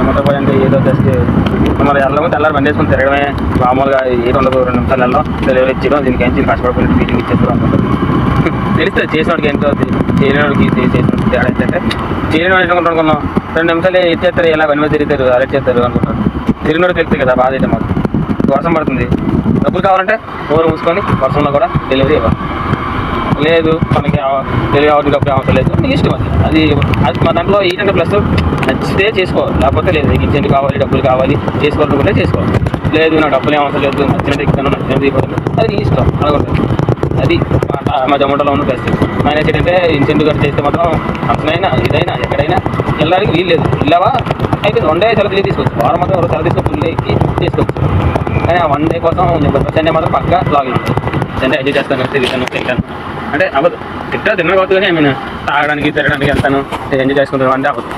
మొత్తం పోయింది ఏదో జస్ట్ మరి వెళ్ళము తెల్లారి బండి వేసుకుని తిరగడమే మామూలుగా ఏది ఉండదు 2 నిమిషాలు వెళ్ళడం డెలివరీ ఇచ్చేయడం దీనికి ఏం కష్టపడిపోయి ఫీలింగ్ ఇచ్చేస్తారు అనుకుంటారు. తెలుస్తుంది చేసినోడికి ఏంటో చేయనివాడికి చేసినోడికి తేడా ఏంటంటే చేయనివాడు ఏంటో అనుకున్నాం 2 నిమిషాలు ఎత్తేస్తారు ఇలా వెనుక తిరుగుతారు అరెస్ట్ చేస్తారు అనుకుంటారు. తిరిగినోడు తెలుస్తుంది కదా బాధ అయితే మాకు. వర్షం పడుతుంది డబ్బులు కావాలంటే ఊరు మూసుకొని వర్షంలో కూడా డెలివరీ ఇవ్వాలి. లేదు మనకి డెలివరీ అవ్వడానికి డబ్బులు అవసరం లేదు మీ ఇష్టం అది మా దాంట్లో ఏంటంటే ప్లస్ నచ్చితే చేసుకోవాలి లేకపోతే లేదు ఇచ్చేందుకు కావాలి డబ్బులు కావాలి చేసుకోవాలనుకుంటే చేసుకోవాలి. లేదు నాకు డబ్బులు ఏం అవసరం లేదు నచ్చినట్టు ఇస్తాను నచ్చినట్టు ఇవ్వదు అది నీ ఇష్టం అనుకుంటుంది. అది మా జొమాటోలో ఉన్న బెస్ట్. మైనస్ ఏంటంటే ఇన్సెంటివ్ ఖర్చు చేస్తే మాత్రం ఫంక్షనైనా ఏదైనా ఎక్కడైనా వెళ్ళడానికి వీలు లేదు. వెళ్ళావా అయితే 1 డే సెలవు తీసుకోవచ్చు. వారం మాత్రం ఎవరు సెలవు తీసుకొని ఫుల్ ఎక్కి తీసుకోవచ్చు. కానీ ఆ 1 డే కోసం సండే మాత్రం పక్కా లాగిన్ సండే ఎంజాయ్ చేస్తాను తింటాను అంటే అవ్వదు. తింటా తిన్నా కావచ్చు కానీ తాగడానికి తిరగడానికి వెళ్తాను ఎంజాయ్ చేసుకుంటాను అంటే అవ్వదు.